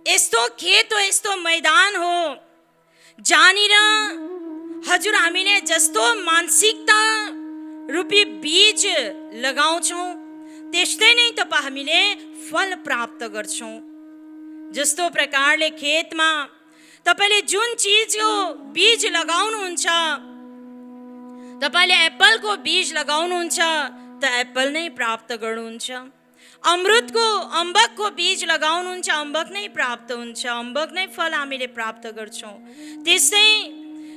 यस्तो खेत हो, यस्तो मैदान हो जहाँनिर हजुर हामीले जस्तो मानसिकता रूपी बीज लगाउँछौँ त्यस्तै नै तपाईँ हामीले फल प्राप्त गर्छौँ। जस्तो प्रकारले खेतमा तपाईले जुन चीजको बीज लगाउनुहुन्छ, तपाईले एप्पलको बीज लगाउनुहुन्छ त एप्पल नै प्राप्त गर्नुहुन्छ। अम्बकको बीज लगाउनुहुन्छ, अम्बक नै प्राप्त हुन्छ, अम्बक नै फल हामीले प्राप्त गर्छौँ। त्यस्तै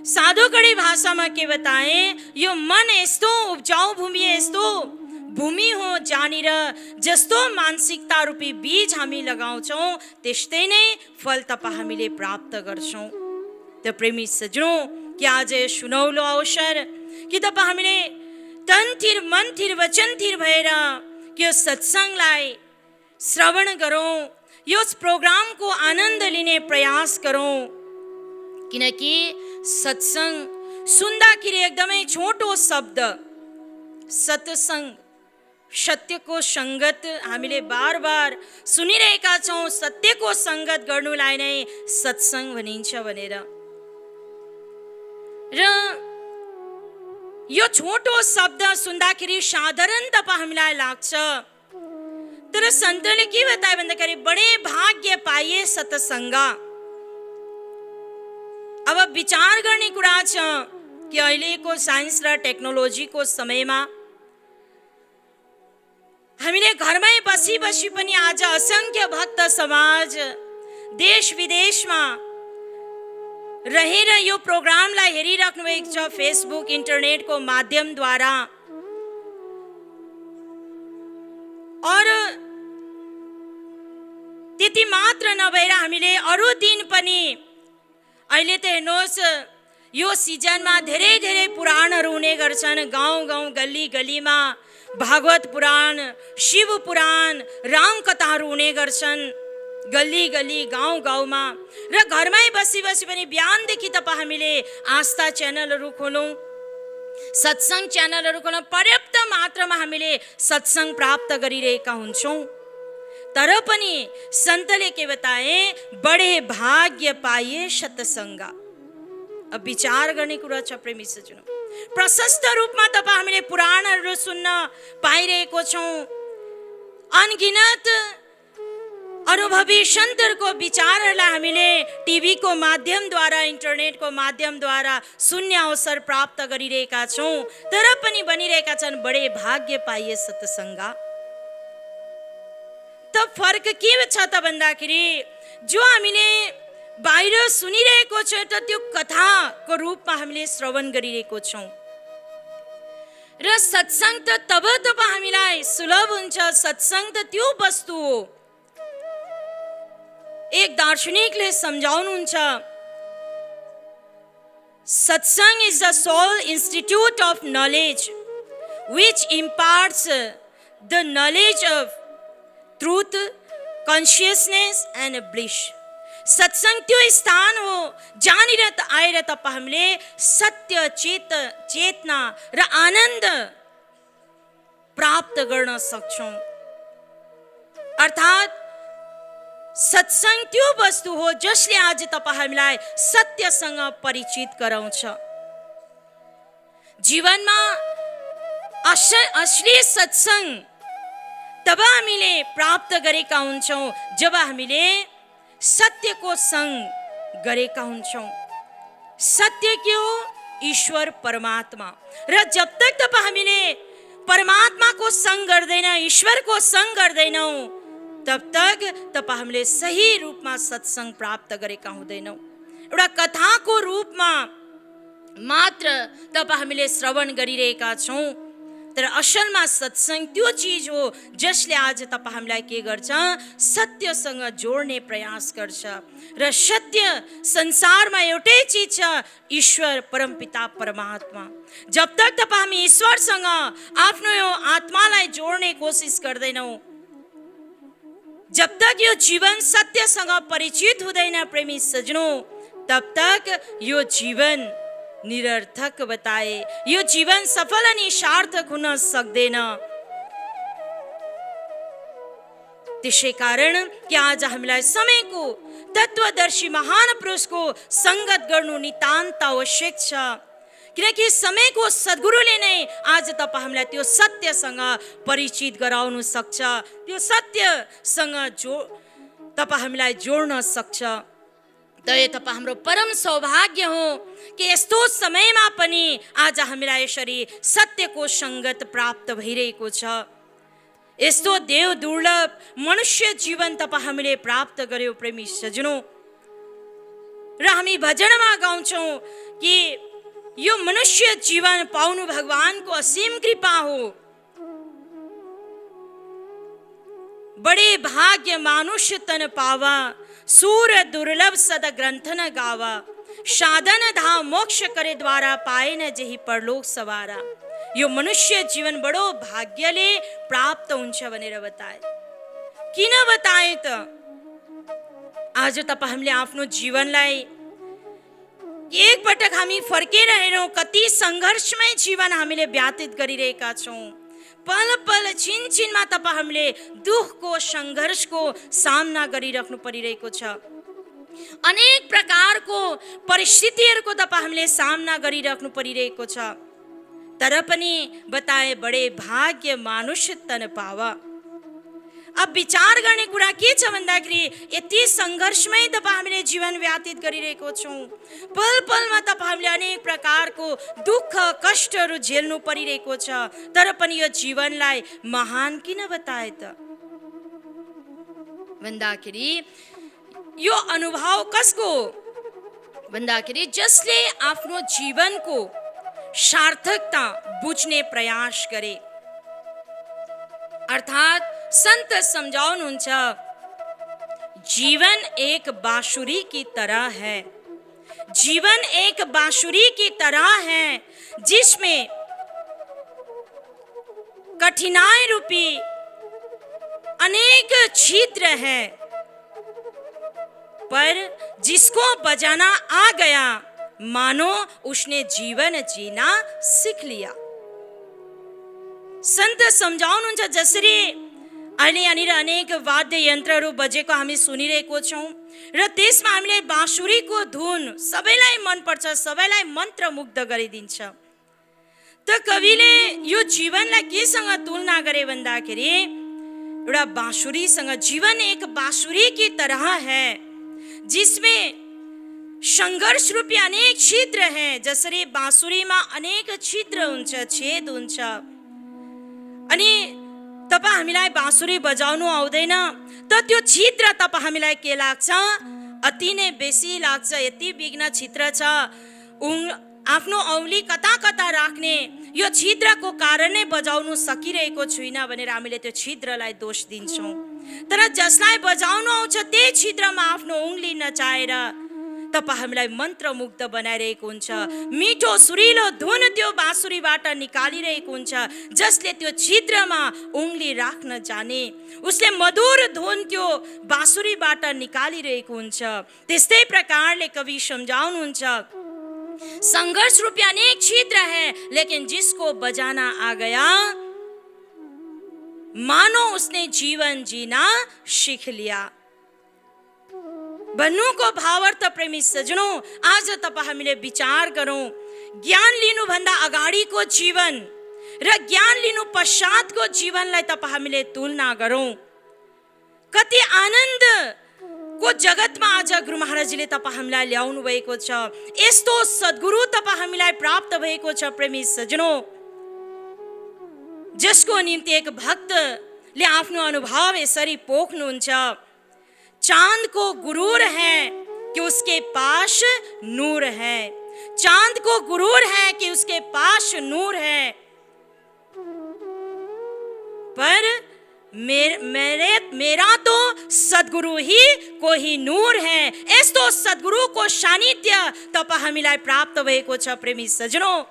साधुकडी भाषामा के बताए, यो मन यस्तो उब्जाउ भूमि, यस्तो भूमि हो जहाँनिर जस्तो मानसिकता रूपी बीज हामी लगाउँछौँ त्यस्तै नै फल तपाईँ हामीले प्राप्त गर्छौँ। त प्रेमी सज्जनों, कि आज सुनौलो अवसर कि तपाईँ हामीले तनथिर मनथिर वचनथिर भएर यो सत्संगलाई श्रवण गरौँ, यस प्रोग्रामको आनन्द लिने प्रयास गरौँ। किनकि सत्संग सुन्दाखेरि एकदमै छोटो शब्द सत्संग, सत्यको संगत हामीले बार बार सुनिरहेका छौँ। सत्यको संगत गर्नुलाई नै सत्संग भनिन्छ भनेर। र यो छोटो शब्द सुन्दाखेरि साधारण तपाईँ हामीलाई लाग्छ, तर सन्तले के बताए भन्दाखेरि बडे भाग्य पाइए सत्संग। अब विचार गर्ने कुरा छ कि अहिलेको साइन्स र टेक्नोलोजीको समयमा हामीले घरमै बसी बसी पनि आज असंख्य भक्त समाज देश विदेशमा रहेर यो प्रोग्रामलाई हेरिराख्नु भएको छ फेसबुक इन्टरनेटको माध्यमद्वारा। और त्यति मात्र नभएर हामीले अरू दिन पनि अहिले त हेर्नुहोस् यो सिजनमा धेरै धेरै पुराणहरू हुने गर्छन्। गाउँ गाउँ गल्ली गल्लीमा भागवत पुराण, शिव पुराण, राम कथाहरू हुने गर्छन् गल्ली गल्ली गाउँ गाउँमा। र घरमै बसी बसी पनि बिहानदेखि तपाईँ हामीले आस्था च्यानलहरू खोलौँ, सत्संग च्यानलहरू खोलौँ, पर्याप्त मात्रामा हामीले सत्संग प्राप्त गरिरहेका हुन्छौँ। तर पनि सन्तले के बताए, बडे भाग्य पाइए सत्संग। अब विचार गर्ने कुरा छ प्रेमी सज्जनों, प्रशस्त रूपमा तपाईँ हामीले पुराणहरू सुन्न पाइरहेको छौँ। अनगिनत अनुभवी सन्तहरूको विचारहरूलाई हामीले टिभीको माध्यमद्वारा, इन्टरनेटको माध्यमद्वारा सुन्ने अवसर प्राप्त गरिरहेका छौँ। तर पनि बनिरहेका छन् बडे भाग्य पाइए सत्संग। त फरक के छ त भन्दाखेरि, जो हामीले बाहिर सुनिरहेको छ त त्यो कथाको रूपमा हामीले श्रवण गरिरहेको छौँ। र सत्संग त तब हामीलाई सुलभ हुन्छ। सत्संग त त्यो वस्तु हो, एक दार्शनिकले सम्झाउनुहुन्छ, satsang is the soul institute of knowledge which imparts the knowledge of truth, consciousness and bliss. सत्संग त्यो स्थान हो जहाँनिर आएर तपाईँ हामीले सत्य चेतना र आनन्द प्राप्त गर्न सक्छौँ। अर्थात् सत्संग त्यो वस्तु हो जसले आज तपाईँ हामीलाई सत्यसँग परिचित गराउँछ। जीवनमा असली सत्संग तब हामीले प्राप्त गरेका हुन्छौँ जब हामीले सत्यको संग गरेका हुन्छौँ। सत्य के हो? ईश्वर परमात्मा। र जब तक तपाईँ हामीले परमात्माको संग गर्दैन, ईश्वरको संग गर्दैनौँ, तब तक तपाईँ हामीले सही रूपमा सत्संग प्राप्त गरेका हुँदैनौँ। एउटा कथाको रूपमा मात्र तपाईँ हामीले श्रवण गरिरहेका छौँ। तर असलमा सत्संग त्यो चीज हो जसले आज तपाईँ हामीलाई के गर्छ, सत्यसँग जोड्ने प्रयास गर्छ। र सत्य संसारमा एउटै चीज छ, ईश्वर परमपिता परमात्मा। जब तक तपाईँ हामी ईश्वरसँग आफ्नो यो आत्मालाई जोड्ने कोसिस गर्दैनौँ, जब तक यो जीवन सत्यसँग परिचित हुँदैन प्रेमी सज्जनों, तब तक यो जीवन निरर्थक बताए, यो जीवन सफल अनि सार्थक हुन सक्दैन। त्यसै कारण कि आज हामीलाई समयको तत्वदर्शी महान पुरुषको संगत गर्नु नितान्त आवश्यक छ, किनकि समयको सद्गुरुले नै आज तपाईँ हामीलाई त्यो सत्यसँग परिचित गराउन सक्छ, त्यो सत्यसँग तपाईँ हामीलाई जोड्न सक्छ। त यो तपाईँ हाम्रो परम सौभाग्य हो कि यस्तो समयमा पनि आज हामीलाई यसरी सत्यको संगत प्राप्त भइरहेको छ। यस्तो देव दुर्लभ मनुष्य जीवन तपाईँ हामीले प्राप्त गर्यो प्रेमी सजनौ। र हामी भजनमा गाउँछौँ कि यो मनुष्य जीवन पाउनु भगवानको असीम कृपा हो। बड़े भाग्य मानुष तन पावा, सूर दुर्लभ सद ग्रंथ न गावा, साधन धाम मोक्ष करे द्वारा पाए न जेही परलोक सवारा। यो मनुष्य जीवन बडो भाग्यले प्राप्त हुन्छ भनेर बताए। किन बताए त? आज तपाईँ हामीले आफ्नो जीवनलाई एक पटक हामी फर्केर हेरौँ, कति सङ्घर्षमय जीवन हामीले व्यतीत गरिरहेका छौँ। पल पल छिन छिनमा तपाईँ हामीले दुःखको सङ्घर्षको सामना गरिराख्नु परिरहेको छ। अनेक प्रकारको परिस्थितिहरूको तपाईँ हामीले सामना गरिराख्नु परिरहेको छ। तर पनि बताए बडे भाग्य मानुष तन पावा। अब विचार गर्ने कुरा के छ भन्दाखेरि यति सङ्घर्षमै तपाईँ हामीले जीवन व्यतीत गरिरहेको छौँ। पल पलमा तपाईँ हामीले अनेक प्रकारको दुःख कष्टहरू झेल्नु परिरहेको छ। तर पनि यो जीवनलाई महान किन बताए त भन्दाखेरि यो अनुभव कसको भन्दाखेरि जसले आफ्नो जीवनको सार्थकता बुझ्ने प्रयास गरे। अर्थात् संत समझाउनुहुन्छ, जीवन एक बांसुरी की तरह है। जीवन एक बांसुरी की तरह है जिसमें कठिनाई रूपी अनेक छिद्र है, पर जिसको बजाना आ गया मानो उसने जीवन जीना सीख लिया। संत सम्झाउनुहुन्छ जसरी अहिले यहाँनिर अनेक वाद्य यन्त्रहरू बजेको हामी सुनिरहेको छौँ र त्यसमा हामीले बाँसुरीको धुन सबैलाई मनपर्छ, सबैलाई मन्त्रमुग्ध गरिदिन्छ। त कविले यो जीवनलाई केसँग तुलना गरे भन्दाखेरि एउटा बाँसुरीसँग, जीवन एक बाँसुरी की तरह है जिसमें संघर्ष रूपी अनेक छिद्र हैं। जसरी बाँसुरीमा अनेक छिद्र हुन्छ, छेद हुन्छ, अनि तपाईँ हामीलाई बाँसुरी बजाउनु आउँदैन त त्यो छिद्र तपाईँ हामीलाई के लाग्छ? अति नै बेसी लाग्छ। यति बिघ्न छिद्र छ, आफ्नो औँली कता कता राख्ने, यो छिद्रको कारणै बजाउनु सकिरहेको छुइनँ भनेर हामीले त्यो छिद्रलाई दोष दिन्छौँ। तर जसलाई बजाउनु आउँछ त्यही छिद्रमा आफ्नो औँली नचाएर तपाईँ हामीलाई मन्त्रमुग्ध बनाइरहेको हुन्छ। मिठो सुरिलो धुन त्यो बाँसुरीबाट निकालिरहेको हुन्छ। जसले त्यो छिद्रमा उङ्ली राख्न जाने उसले मधुर धुन त्यो बाँसुरीबाट निकालिरहेको हुन्छ। त्यस्तै प्रकारले कवि सम्झाउनुहुन्छ, संघर्ष रूपी अनेक छिद्र है लेकिन जिसको बजाना आ गया मानो उसने जीवन जीना सीख लिया। भन्नुको भावार्थ प्रेमी सजनौँ, आज तपाईँ हामीले विचार गरौँ, ज्ञान लिनुभन्दा अगाडिको जीवन र ज्ञान लिनु पश्चातको जीवनलाई तपाईँ हामीले तुलना गरौँ। कति आनन्दको जगतमा आज गुरु महाराजले तपाईँ हामीलाई ल्याउनु भएको छ। यस्तो सद्गुरु तपाईँ हामीलाई प्राप्त भएको छ प्रेमी सजनौँ, जसको निम्ति एक भक्तले आफ्नो अनुभव यसरी पोख्नुहुन्छ। चांद को गुरूर है कि उसके पास नूर है। चांद को गुरूर है कि उसके पास नूर है, पर मेरा तो सद्गुरु ही को ही नूर है। यस्तो सद्गुरु को सानिध्य तपाईँ हामीलाई प्राप्त भएको छ प्रेमी सजनौँ।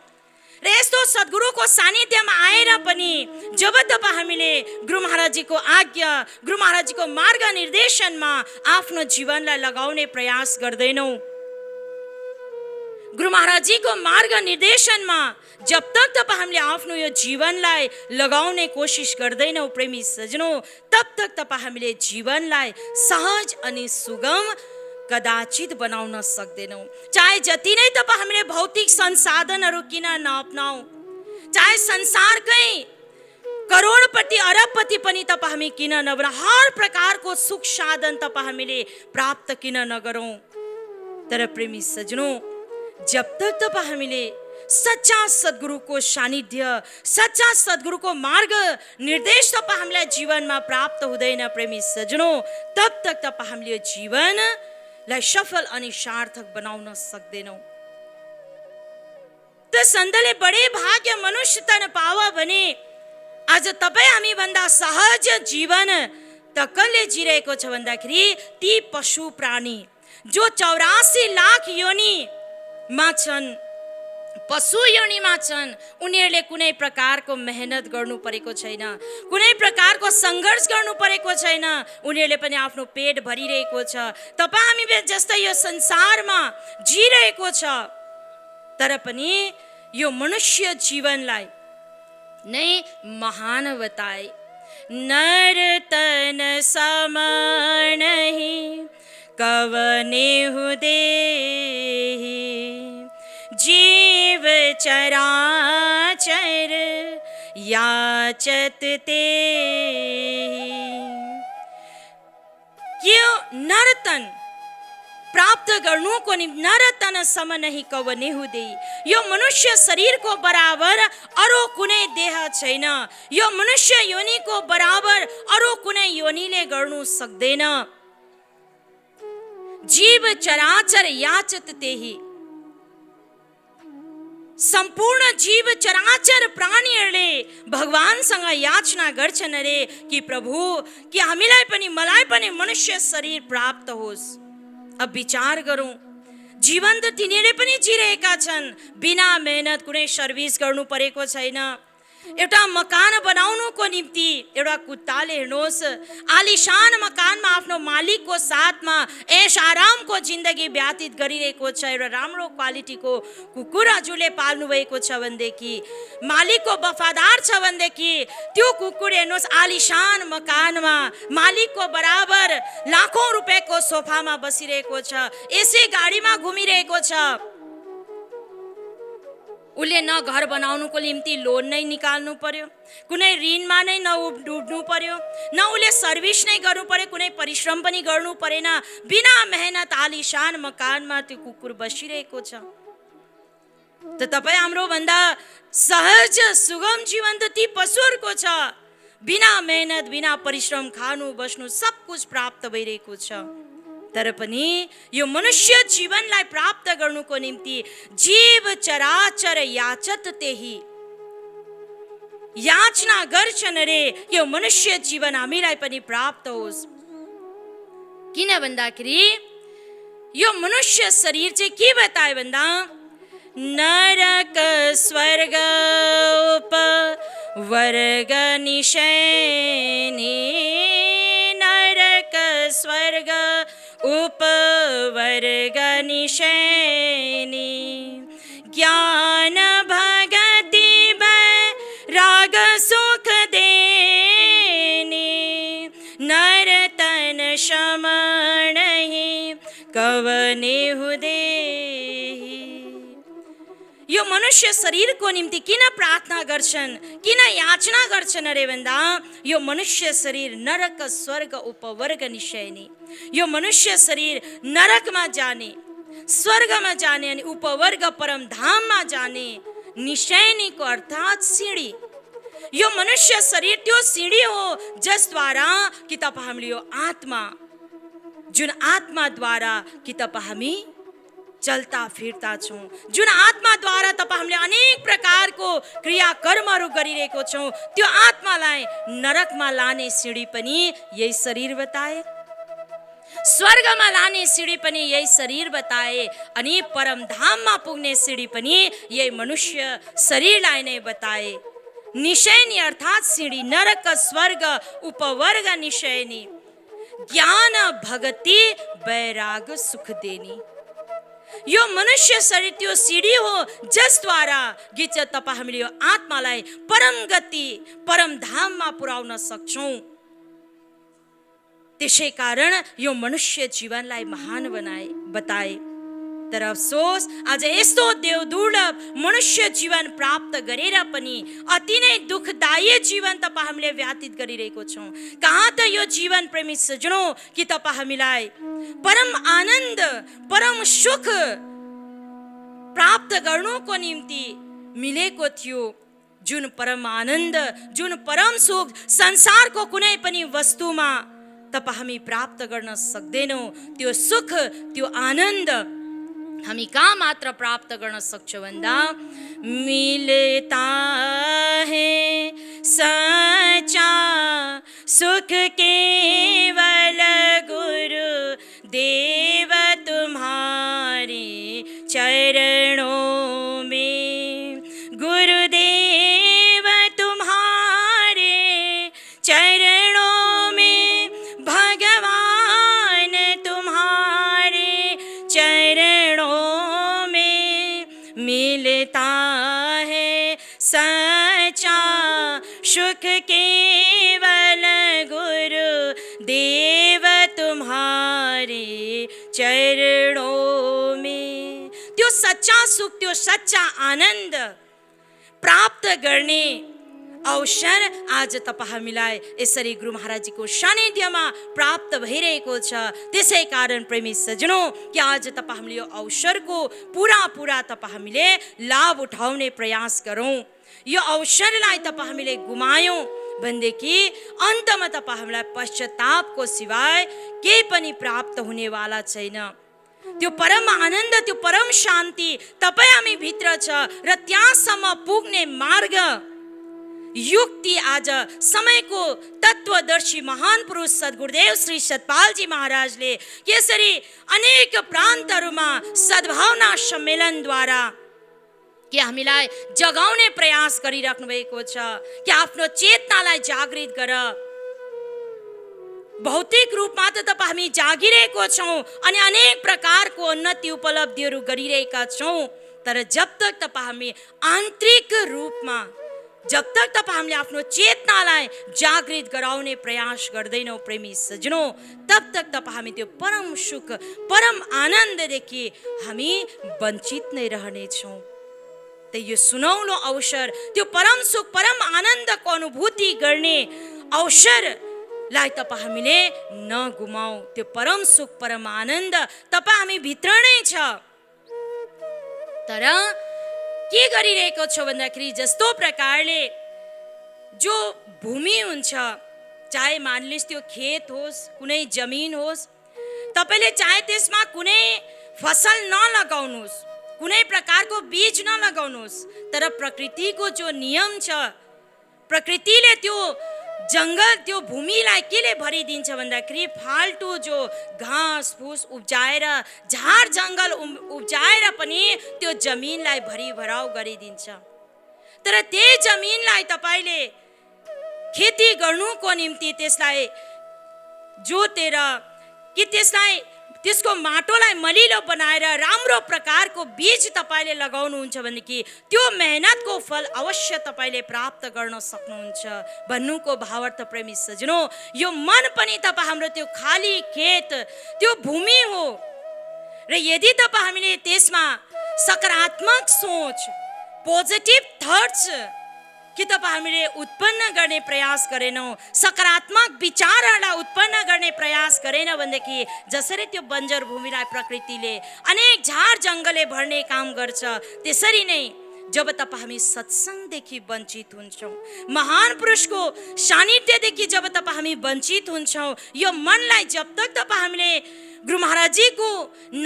र यस्तो सद्गुरुको सानिध्यमा आएर पनि जब तपाईँ हामीले गुरु महाराजजीको आज्ञा, गुरु महाराजजीको मार्ग निर्देशनमा आफ्नो जीवनलाई लगाउने प्रयास गर्दैनौँ, गुरु महाराजजीको मार्ग निर्देशनमा जब तक तपाईँ हामीले आफ्नो यो जीवनलाई लगाउने कोसिस गर्दैनौँ प्रेमी सजनौ, तब तक तपाईँ हामीले जीवनलाई सहज अनि सुगम कदाचित बनाउन सक्दैनौँ। चाहे जति नै तपाईँ हामीले भौतिक संसाधनहरू किन नअपनाऊ, चाहे संसारकै करोडपति अरबपति पनि तपाईँ हामी किन नबना, हर प्रकारको सुख साधन तपाईँ हामीले प्राप्त किन नगरौँ, तर प्रेमी सजनौ, जब तक तपाईँ हामीले सच्चा सद्गुरुको सानिध्य, सच्चा सद्गुरुको मार्ग निर्देश तपाईँ हामीलाई जीवनमा प्राप्त हुँदैन प्रेमी सजनौ, तब तक तपाईँ हामीले यो जीवनलाई सफल अनि सार्थक बनाउन सक्दैनौँ। त सन्तले बडे भाग्य मनुष्य तन पावा भने आज तपाईँ हामी भन्दा सहज जीवन त कसले जिरहेको छ भन्दाखेरि ती पशु प्राणी जो 84 लाख योनिमा छन्, पशु योनिमा छन्, उनीहरूले कुनै प्रकारको मेहनत गर्नु परेको छैन, कुनै प्रकारको सङ्घर्ष गर्नु परेको छैन, उनीहरूले पनि आफ्नो पेट भरिरहेको छ। तपाईँ हामी जस्तै यो संसारमा जिरहेको छ, तर पनि यो मनुष्य जीवनलाई नै महान बताए। नर तन सम नहीं कवने हुदे, जीव चराचर याचत ते। यो नरतन प्राप्त गर्नुको निम्ति नरतन सम नहीं कवने हुदे, यो मनुष्य शरीरको बराबर अरू कुनै देह छैन, यो मनुष्य योनिको बराबर अरू कुनै योनिले गर्नु सक्दैन। जीव चराचर याचत तेही, सम्पूर्ण जीव चराचर प्राणीहरूले भगवानसँग याचना गर्छन् अरे कि प्रभु कि हामीलाई पनि मलाई पनि मनुष्य शरीर प्राप्त होस्। अब विचार गरौँ, जीवन त तिनीहरूले पनि जिरहेका छन्, बिना मेहनत कुनै सर्भिस गर्नु परेको छैन। एउटा मकान बनाउनुको निम्ति एउटा कुत्ताले हेर्नुहोस् आलिशान मकानमा आफ्नो मालिकको साथमा ऐश आरामको जिन्दगी व्यतीत गरिरहेको छ। एउटा राम्रो क्वालिटीको कुकुर हजुरले पाल्नु भएको छ भनेदेखि, मालिकको वफादार छ भनेदेखि त्यो कुकुर हेर्नुहोस् आलिशान मकानमा मालिकको बराबर लाखौं रुपियाँको सोफामा बसिरहेको छ, एसी गाडीमा घुमिरहेको छ। उसले न घर बनाउनुको निम्ति लोन नै निकाल्नु पर्यो, कुनै ऋणमा नै नडुब्नु पर्यो, न उसले सर्भिस नै गर्नु पर्यो, कुनै परिश्रम पनि गर्नु परेन, बिना मेहनत आलिशान मकानमा त्यो कुकुर बसिरहेको छ। त तपाईँ हाम्रो भन्दा सहज सुगम जीवन त ती पशुहरूको छ, बिना मेहनत बिना परिश्रम खानु बस्नु सब कुछ प्राप्त भइरहेको छ। तर पनि यो मनुष्य जीवनलाई प्राप्त गर्नुको निम्ति जीव चराचर याचत तेही, याचना गर्छन् रे यो मनुष्य जीवन हामीलाई पनि प्राप्त होस्। किन भन्दाखेरि यो मनुष्य शरीर चाहिँ के बताए भन्दा नरक स्वर्ग उपवर्ग निशैनी, नरक स्वर्ग उपवर्ग निशैनी, ज्ञान भगति राग सुख देनी, नर तन सम नहीं कवने हुदे। यो मनुष्य शरीरको निम्ति किन प्रार्थना गर्छन्, किन याचना गर्छन् अरे भन्दा यो मनुष्य शरीर नरक स्वर्ग उपवर्ग निशैनी, यो मनुष्य शरीर नरकमा जाने, स्वर्गमा जाने अनि उपवर्ग परम धाममा जाने, निशैनीको अर्थात् सिँढी। यो मनुष्य शरीर त्यो सिँढी हो जसद्वारा कि तपाईँ हामीले यो आत्मा, जुन आत्माद्वारा कि तपाईँ हामी चलता फिरता छौँ, जुन आत्माद्वारा तपाईँ हामीले अनेक प्रकारको क्रियाकर्महरू गरिरहेको छौँ, त्यो आत्मालाई नरकमा लाने सिँढी पनि यही शरीर बताए, स्वर्गमा लाने सिँढी पनि यही शरीर बताए, अनि परमधाममा पुग्ने सिँढी पनि यही मनुष्य शरीरलाई नै बताए। निशैनी अर्थात् सिँढी, नरक स्वर्ग उपवर्ग निशैनी, ज्ञान भगति वैराग सुख देनी। यो मनुष्य शरीर त्यो सिडी हो जसद्वारा गीत चाहिँ तपाईँ हामीले यो आत्मालाई परम गति परम धाममा पुर्याउन सक्छौँ। त्यसै कारण यो मनुष्य जीवनलाई महान बताए। तर अफसोस आज यस्तो देव दुर्लभ मनुष्य जीवन प्राप्त गरेर पनि अति नै दुःखदायी जीवन तपाईँ हामीले व्यतीत गरिरहेको छौँ। कहाँ त यो जीवन प्रेमी सजनौँ कि तपाईँ हामीलाई परम आनन्द परम सुख प्राप्त गर्नुको निम्ति मिलेको थियो। जुन परम आनन्द जुन परम सुख संसारको कुनै पनि वस्तुमा तपाईँ हामी प्राप्त गर्न सक्दैनौँ। त्यो सुख त्यो आनन्द हामी कहाँ मात्र प्राप्त गर्न सक्छौँ भन्दा मिलता है सच्चा सुख केवल गुरु देव तुम्हारे चरणों में, गुरुदेव तुम्हारे चरणों में, भगवान तुम्हारे चरणों में मिलता है सच्चा सुख केवल गुरु देव तुम्हारे चरणों में। त्यो सच्चा सुख त्यो सच्चा आनन्द प्राप्त गर्ने अवसर आज तपाईँ हामीलाई यसरी गुरु महाराजजीको सानिध्यमा प्राप्त भइरहेको छ। त्यसै कारण प्रेमी सजनौँ कि आज तपाईँ हामीले यो अवसरको पुरा तपाईँ हामीले लाभ उठाउने प्रयास गरौँ। यो अवसरलाई तपाईँ हामीले गुमायौँ भनेदेखि अन्तमा तपाईँ हामीलाई पश्चातापको सिवाय केही पनि प्राप्त हुनेवाला छैन। त्यो परम आनन्द त्यो परम शान्ति तपाईँ हामी भित्र छ र त्यहाँसम्म पुग्ने मार्ग युक्ति आज समयको तत्वदर्शी महान पुरुष सद्गुरुदेव श्री सतपालजी महाराजले यसरी अनेक प्रान्तहरूमा सद्भावना सम्मेलनद्वारा कि हामीलाई जगाउने प्रयास गरिराख्नु भएको छ कि आफ्नो चेतनालाई जागृत गर। भौतिक रूपमा त तपाईँ हामी जागिरहेको छौँ अनि अनेक प्रकारको उन्नति उपलब्धिहरू गरिरहेका छौँ। तर जब तक तपाईँ हामी आन्तरिक रूपमा जब तक तपाईँ हामीले आफ्नो चेतनालाई जागृत गराउने प्रयास गर्दैनौँ प्रेमी सजनौँ तब तक तपाईँ हामी त्यो परम सुख परम आनन्ददेखि हामी वञ्चित नै रहनेछौँ। त यो सुनौलो अवसर त्यो परम सुख परम आनन्दको अनुभूति गर्ने अवसरलाई तपाईँ हामीले नगुमाऊ। त्यो परम सुख परम आनन्द तपाईँ हामी भित्र नै छ। तर के गरिरहेको छ भन्दाखेरि जस्तो प्रकारले जो भूमि हुन्छ चाहे मानिलिनुहोस् त्यो खेत होस् कुनै जमिन होस् तपाईले चाहे त्यसमा कुनै फसल नलगाउनुहोस् कुनै प्रकारको बीज नलगाउनुहोस् तर प्रकृतिको जो नियम छ प्रकृतिले त्यो जङ्गल त्यो भूमिलाई केले भरिदिन्छ भन्दाखेरि फाल्टु जो घाँस फुस उब्जाएर झार जङ्गल उब्जाएर पनि त्यो जमिनलाई भरिभराउ गरिदिन्छ। तर त्यही जमिनलाई तपाईले खेती गर्नुको निम्ति त्यसलाई जोतेर कि त्यसलाई त्यसको माटोलाई मलिलो बनाएर राम्रो प्रकारको बीज तपाईले लगाउनुहुन्छ भनेदेखि त्यो मेहनतको फल अवश्य तपाईले प्राप्त गर्न सक्नुहुन्छ भन्नुको भावार्थ प्रेमी सजनौ यो मन पनि तपाईँ हाम्रो त्यो खाली खेत त्यो भूमि हो र यदि तपाईँ हामीले त्यसमा सकारात्मक सोच पोजिटिभ थट्स कि तपाईँ हामीले उत्पन्न गर्ने प्रयास गरेनौँ सकारात्मक विचारहरूलाई उत्पन्न गर्ने प्रयास गरेन भनेदेखि जसरी त्यो बन्जर भूमिलाई प्रकृतिले अनेक झार जङ्गलले भर्ने काम गर्छ त्यसरी नै जब तपाईँ हामी सत्सङ्गदेखि वञ्चित हुन्छौँ महान पुरुषको सानिध्यदेखि जब तपाईँ हामी वञ्चित हुन्छौँ यो मनलाई जब तक तपाईँ हामीले गुरु महाराजजीको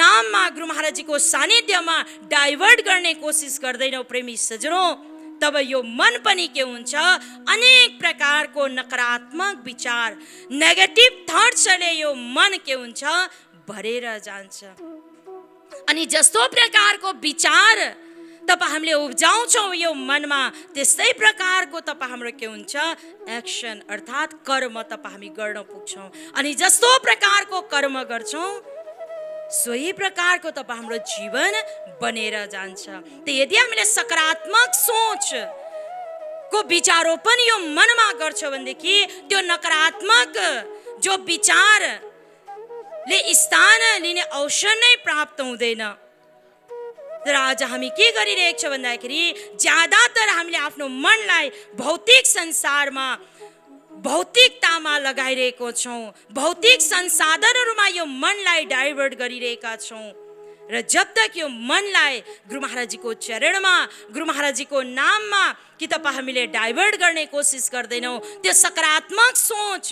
नाममा गुरु महाराजजीको सानिध्यमा डाइभर्ट गर्ने कोसिस गर्दैनौँ प्रेमी सजनौ तब यो मन पनि के हुन्छ अनेक प्रकारको नकारात्मक विचार नेगेटिभ थट्सले यो मन के हुन्छ भरेर जान्छ अनि जस्तो प्रकारको विचार तपाईँ हामीले उब्जाउँछौँ यो मनमा त्यस्तै प्रकारको तपाईँ हाम्रो के हुन्छ एक्सन अर्थात् कर्म तपाईँ हामी गर्न पुग्छौँ अनि जस्तो प्रकारको कर्म गर्छौँ सोही प्रकारको तपाईँ हाम्रो जीवन बनेर जान्छ। त यदि हामीले सकारात्मक सोच को विचारोपन यो मनमा गर्छौँ भनेदेखि त्यो नकारात्मक जो विचारले स्थान लिने अवसर नै प्राप्त हुँदैन। तर आज हामी के गरिरहेको छौँ भन्दाखेरि ज्यादातर हामीले आफ्नो मनलाई भौतिक संसारमा भौतिकतामा लगाइरहेको छौँ, भौतिक संसाधनहरूमा यो मनलाई डाइभर्ट गरिरहेका छौँ। र जब तक यो मनलाई गुरु महाराजजीको चरणमा, गुरु महाराजजीको नाममा कि तपाईँ हामीले डाइभर्ट गर्ने कोसिस गर्दैनौँ, त्यो सकारात्मक सोच,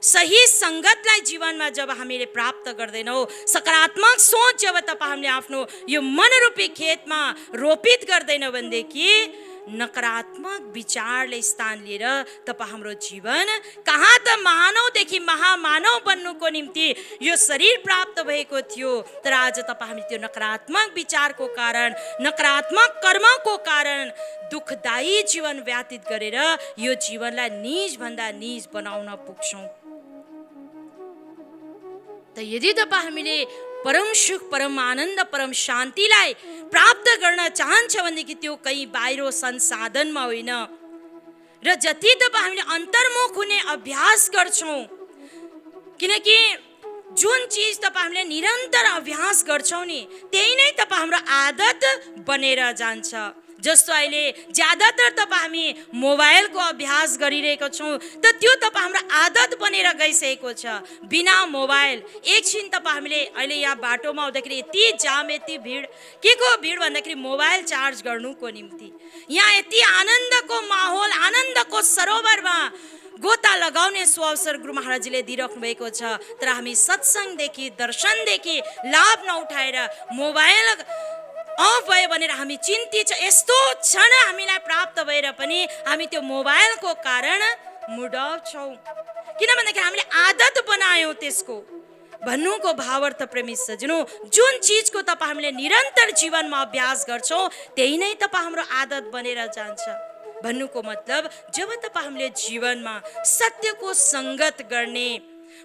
सही सङ्गतलाई जीवनमा जब हामीले प्राप्त गर्दैनौँ, सकारात्मक सोच जब तपाईँ हामीले आफ्नो यो मनरूपी खेतमा रोपित गर्दैनौँ भनेदेखि नकारात्मक विचारले स्थान लिएर तपाईँ हाम्रो जीवन कहाँ त मानवदेखि महामानव बन्नुको निम्ति यो शरीर प्राप्त भएको थियो, तर आज तपाईँ हामी त्यो नकारात्मक विचारको कारण, नकारात्मक कर्मको कारण दुःखदायी जीवन व्यतीत गरेर यो जीवनलाई निजभन्दा निज बनाउन पुग्छौँ। त यदि तपाईँ हामीले परम सुख, परम आनन्द, परम शान्तिलाई प्राप्त गर्न चाहन्छ भनेदेखि त्यो कहीँ बाहिर संसाधनमा होइन, र जति तपाईँ हामीले अन्तर्मुख हुने अभ्यास गर्छौँ, किनकि जुन चिज तपाईँ हामीले निरन्तर अभ्यास गर्छौँ नि त्यही नै तपाईँ हाम्रो आदत बनेर जान्छ। जस्तो अहिले ज्यादातर तपाईँ हामी मोबाइलको अभ्यास गरिरहेको छौँ, त त्यो तपाईँ हाम्रो आदत बनेर गइसकेको छ। बिना मोबाइल एकछिन तपाईँ हामीले अहिले यहाँ बाटोमा आउँदाखेरि यति जाम, यति भिड, के को भिड भन्दाखेरि मोबाइल चार्ज गर्नुको निम्ति। यहाँ यति आनन्दको माहौल, आनन्दको सरोवरमा गोता लगाउने सुअवसर गुरु महाराजजीले दिइराख्नु भएको छ, तर हामी सत्सङ्गदेखि, दर्शनदेखि लाभ नउठाएर मोबाइल अफ भयो भनेर हामी चिन्तित छ। यस्तो क्षण हामीलाई प्राप्त भएर पनि हामी त्यो मोबाइलको कारण मुड अफ छौँ, किन भन्दाखेरि हामीले आदत बनायौँ त्यसको। भन्नुको भावार्थ प्रेमी सज्जनों, जुन चिजको तपाईँ हामीले निरन्तर जीवनमा अभ्यास गर्छौँ त्यही नै तपाईँ हाम्रो आदत बनेर जान्छ। भन्नुको मतलब जब तपाईँ हामीले जीवनमा सत्यको सङ्गत गर्ने,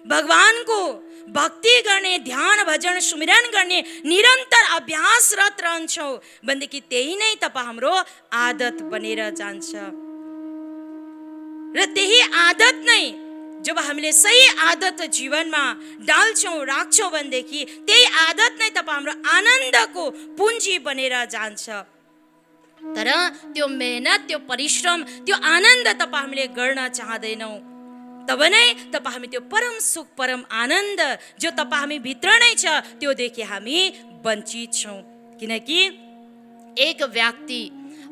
भगवानको भक्ति गर्ने, ध्यान भजन सुमिरन गर्ने निरन्तर अभ्यासरत रहन्छौँ भनेदेखि त्यही नै तपाईँ हाम्रो आदत बनेर जान्छ। र त्यही आदत नै जब हामीले सही आदत जीवनमा डाल्छौँ, राख्छौँ भनेदेखि त्यही आदत नै तपाईँ हाम्रो आनन्दको पुँजी बनेर जान्छ। तर त्यो मेहनत, त्यो परिश्रम, त्यो आनन्द तपाईँ हामीले गर्न चाहँदैनौँ, तब नै तपाईँ हामी त्यो परम सुख, परम आनन्द जो तपाईँ हामी भित्र नै छ त्योदेखि हामी वञ्चित छौँ। किनकि एक व्यक्ति,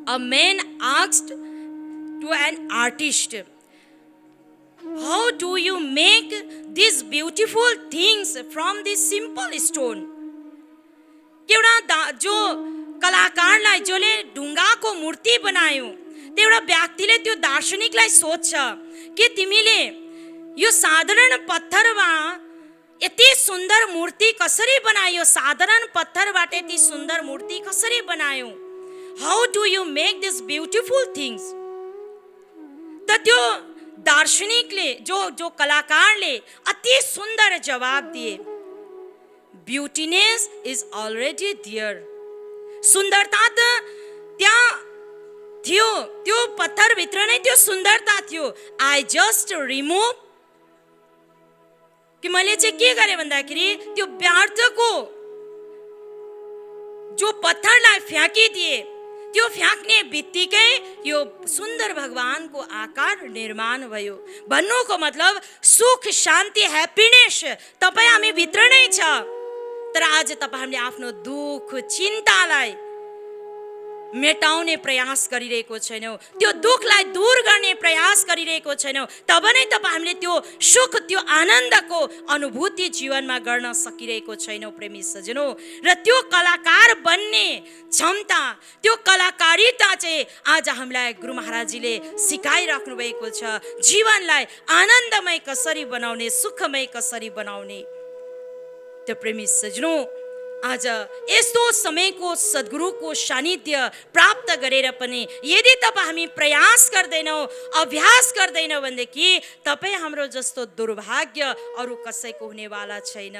a man asked to an artist, how do you make this beautiful things from this simple stone. एउटा जो कलाकारलाई जसले ढुङ्गाको मूर्ति बनायो, त्यो एउटा व्यक्तिले त्यो दार्शनिकलाई सोध्छ कि तिमीले यो साधारण पत्थरमा यति सुन्दर मूर्ति कसरी बनायो, साधारण पत्थरबाट यति सुन्दर मूर्ति कसरी बनायो, how do you make this beautiful things. त त्यो दार्शनिकले, जो कलाकारले अति सुन्दर जवाब दिए, ब्युटीनेस इज अलरेडी देयर। सुन्दरता त त्यहाँ थियो, त्यो पत्थरभित्र नै त्यो सुन्दरता थियो। आई जस्ट रिमुभ, कि मैले चाहिँ के गरेँ भन्दाखेरि त्यो व्यर्थको जो पत्थरलाई फ्याँकिदिए, त्यो फ्याँक्ने बित्तिकै यो सुन्दर भगवानको आकार निर्माण भयो। भन्नुको मतलब सुख, शान्ति, ह्याप्पिनेस तपाईँ हामी भित्र नै छ, तर आज तपाईँ हामीले आफ्नो दुःख, चिन्तालाई मेटाउने प्रयास गरिरहेको छैनौँ, त्यो दुःखलाई दूर गर्ने प्रयास गरिरहेको छैनौँ, तब नै तपाईँ हामीले त्यो सुख, त्यो आनन्दको अनुभूति जीवनमा गर्न सकिरहेको छैनौँ प्रेमी सज्जनों। र त्यो कलाकार बन्ने क्षमता, त्यो कलाकारिता चाहिँ आज हामीलाई गुरु महाराजजीले सिकाइराख्नु भएको छ। जीवनलाई आनन्दमय कसरी बनाउने, सुखमय कसरी बनाउने। त्यो प्रेमी सज्जनों, आज यस्तो समयको सद्गुरुको सानिध्य प्राप्त गरेर पनि यदि तपाईँ हामी प्रयास गर्दैनौँ, अभ्यास गर्दैनौँ भनेदेखि तपाईँ हाम्रो जस्तो दुर्भाग्य अरू कसैको हुनेवाला छैन।